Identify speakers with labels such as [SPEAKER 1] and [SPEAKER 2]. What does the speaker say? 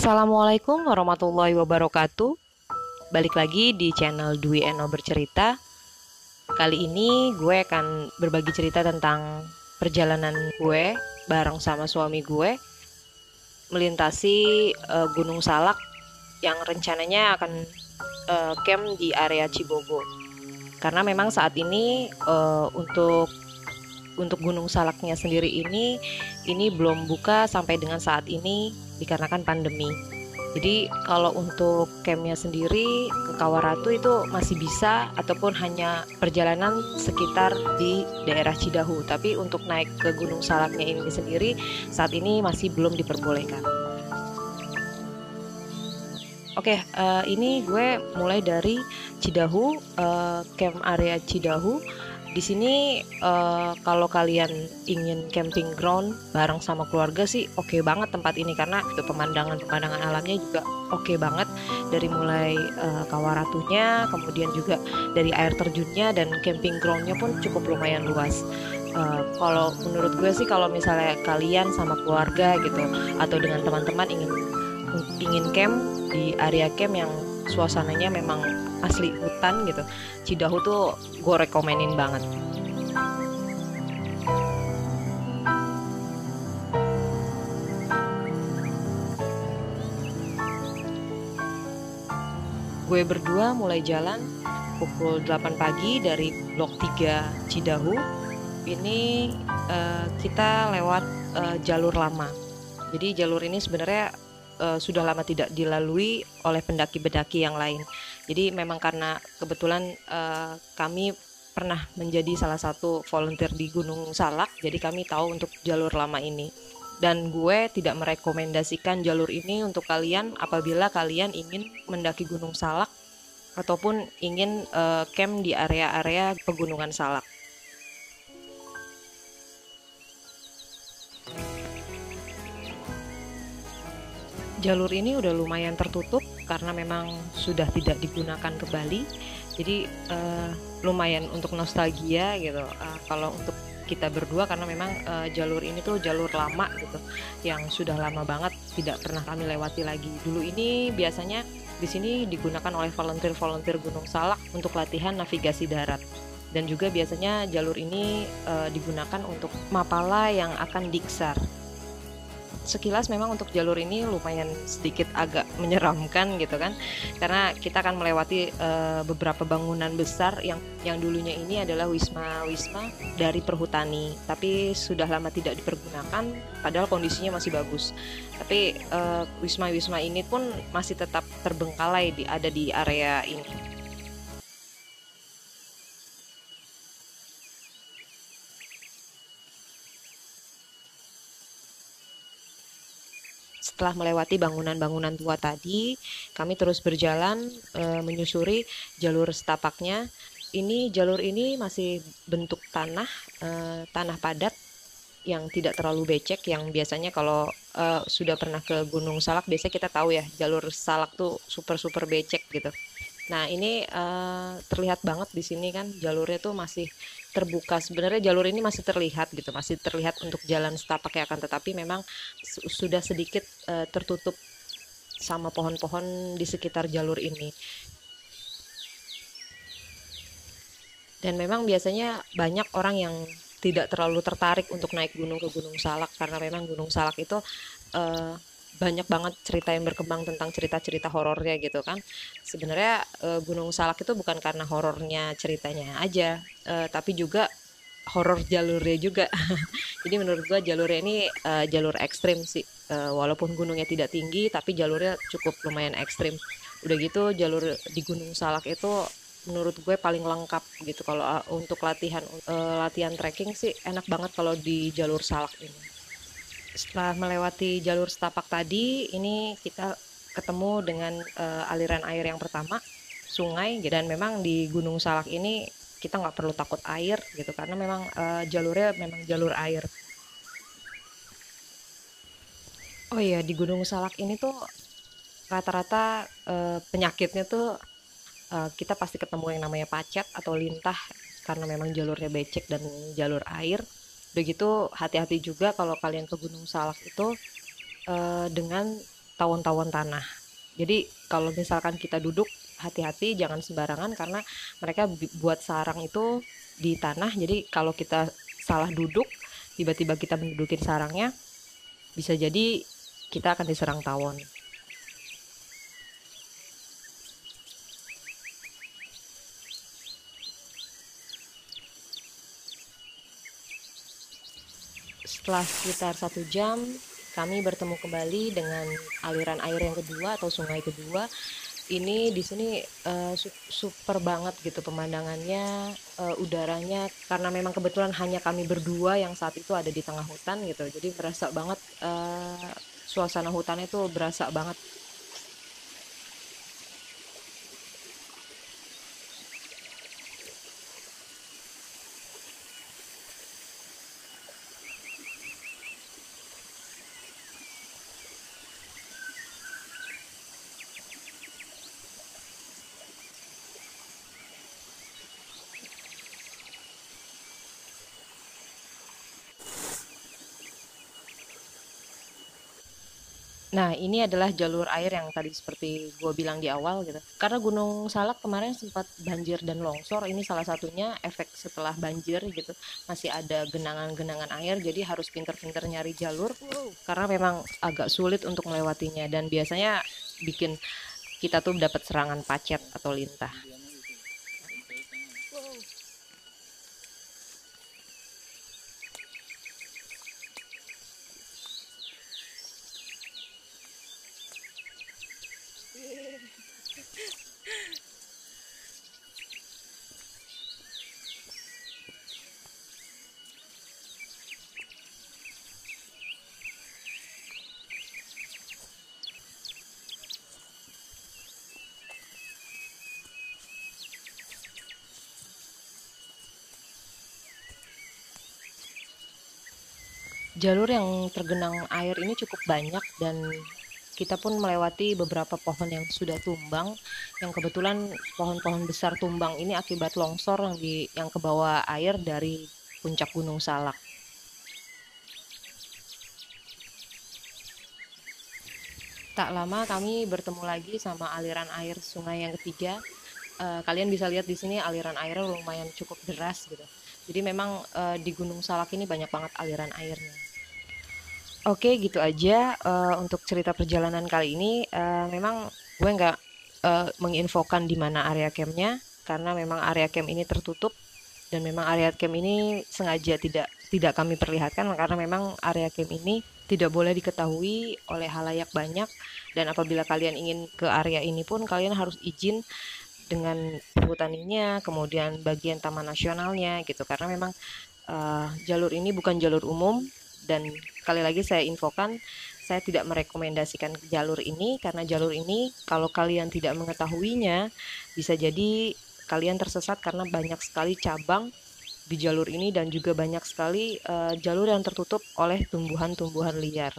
[SPEAKER 1] Assalamualaikum warahmatullahi wabarakatuh. Balik lagi di channel Dwi Eno Bercerita. Kali ini gue akan berbagi cerita tentang perjalanan gue bareng sama suami gue melintasi Gunung Salak yang rencananya akan camp di area Cibogo. Karena memang saat ini untuk Gunung Salaknya sendiri ini belum buka sampai dengan saat ini dikarenakan pandemi. Jadi kalau untuk campnya sendiri ke Kawaratu itu masih bisa ataupun hanya perjalanan sekitar di daerah Cidahu. Tapi untuk naik ke Gunung Salaknya ini sendiri saat ini masih belum diperbolehkan. Oke, ini gue mulai dari Cidahu, camp area Cidahu. Di sini kalau kalian ingin camping ground bareng sama keluarga sih oke banget tempat ini karena itu pemandangan alamnya juga oke banget dari mulai Kawaratunya, kemudian juga dari air terjunnya dan camping groundnya pun cukup lumayan luas. Kalau menurut gue sih kalau misalnya kalian sama keluarga gitu atau dengan teman-teman ingin camp di area camp yang suasananya memang asli hutan gitu, Cidahu tuh gue rekomenin banget. Gue berdua mulai jalan pukul 8 pagi dari Blok 3 Cidahu. Ini kita lewat jalur lama. Jadi jalur ini sebenarnya sudah lama tidak dilalui oleh pendaki-pendaki yang lain. Jadi memang karena kebetulan kami pernah menjadi salah satu volunteer di Gunung Salak, jadi kami tahu untuk jalur lama ini. Dan gue tidak merekomendasikan jalur ini untuk kalian apabila kalian ingin mendaki Gunung Salak ataupun ingin camp di area-area pegunungan Salak. Jalur ini udah lumayan tertutup karena memang sudah tidak digunakan kembali. Jadi lumayan untuk nostalgia gitu. Kalau untuk kita berdua karena memang jalur ini tuh jalur lama gitu, yang sudah lama banget tidak pernah kami lewati lagi. Dulu ini biasanya di sini digunakan oleh volunteer Gunung Salak untuk latihan navigasi darat. Dan juga biasanya jalur ini digunakan untuk mapala yang akan diksar. Sekilas memang untuk jalur ini lumayan sedikit agak menyeramkan gitu kan, karena kita akan melewati beberapa bangunan besar yang dulunya ini adalah wisma dari perhutani, tapi sudah lama tidak dipergunakan padahal kondisinya masih bagus. Tapi wisma ini pun masih tetap terbengkalai ada di area ini. Setelah melewati bangunan-bangunan tua tadi, kami terus berjalan menyusuri jalur setapaknya. Jalur ini masih bentuk tanah padat yang tidak terlalu becek, yang biasanya kalau sudah pernah ke Gunung Salak biasanya kita tahu ya jalur Salak tuh super becek gitu. Nah ini terlihat banget di sini kan jalurnya tuh masih terbuka. Sebenarnya jalur ini masih terlihat gitu, masih terlihat untuk jalan setapak ya, akan tetapi memang sudah sedikit tertutup sama pohon-pohon di sekitar jalur ini. Dan memang biasanya banyak orang yang tidak terlalu tertarik untuk naik gunung ke Gunung Salak karena memang Gunung Salak itu banyak banget cerita yang berkembang tentang cerita-cerita horornya gitu kan. Sebenarnya Gunung Salak itu bukan karena horornya ceritanya aja, tapi juga horor jalurnya juga. Jadi menurut gua jalurnya ini jalur ekstrim sih. Walaupun gunungnya tidak tinggi, tapi jalurnya cukup lumayan ekstrim. Udah gitu jalur di Gunung Salak itu menurut gue paling lengkap gitu. Kalau untuk latihan trekking sih enak banget kalau di jalur Salak ini. Setelah melewati jalur setapak tadi, ini kita ketemu dengan aliran air yang pertama, sungai. Dan memang di Gunung Salak ini kita nggak perlu takut air gitu, karena memang jalurnya memang jalur air. Oh iya, di Gunung Salak ini tuh rata-rata penyakitnya tuh kita pasti ketemu yang namanya pacet atau lintah, karena memang jalurnya becek dan jalur air. Begitu hati-hati juga kalau kalian ke Gunung Salak itu dengan tawon-tawon tanah. Jadi kalau misalkan kita duduk, hati-hati jangan sembarangan karena mereka buat sarang itu di tanah. Jadi kalau kita salah duduk, tiba-tiba kita mendudukin sarangnya, bisa jadi kita akan diserang tawon. Setelah sekitar 1 jam, kami bertemu kembali dengan aliran air yang kedua atau sungai kedua. Ini di sini super banget gitu pemandangannya, udaranya, karena memang kebetulan hanya kami berdua yang saat itu ada di tengah hutan gitu. Jadi berasa banget, suasana hutan itu berasa banget. Nah, ini adalah jalur air yang tadi seperti gue bilang di awal gitu. Karena Gunung Salak kemarin sempat banjir dan longsor, ini salah satunya efek setelah banjir gitu. Masih ada genangan-genangan air, jadi harus pinter-pinter nyari jalur karena memang agak sulit untuk melewatinya dan biasanya bikin kita tuh dapat serangan pacet atau lintah. Jalur yang tergenang air ini cukup banyak dan kita pun melewati beberapa pohon yang sudah tumbang, yang kebetulan pohon-pohon besar tumbang ini akibat longsor yang kebawa air dari puncak Gunung Salak. Tak lama kami bertemu lagi sama aliran air sungai yang ketiga. Kalian bisa lihat di sini aliran airnya lumayan cukup deras gitu. Jadi memang di Gunung Salak ini banyak banget aliran airnya. Oke, gitu aja untuk cerita perjalanan kali ini. Memang gue nggak menginfokan di mana area campnya karena memang area camp ini tertutup dan memang area camp ini sengaja tidak kami perlihatkan karena memang area camp ini tidak boleh diketahui oleh halayak banyak dan apabila kalian ingin ke area ini pun kalian harus izin dengan perhutaninya, kemudian bagian taman nasionalnya gitu karena memang jalur ini bukan jalur umum dan kali lagi saya infokan saya tidak merekomendasikan jalur ini karena jalur ini kalau kalian tidak mengetahuinya bisa jadi kalian tersesat karena banyak sekali cabang di jalur ini dan juga banyak sekali jalur yang tertutup oleh tumbuhan-tumbuhan liar.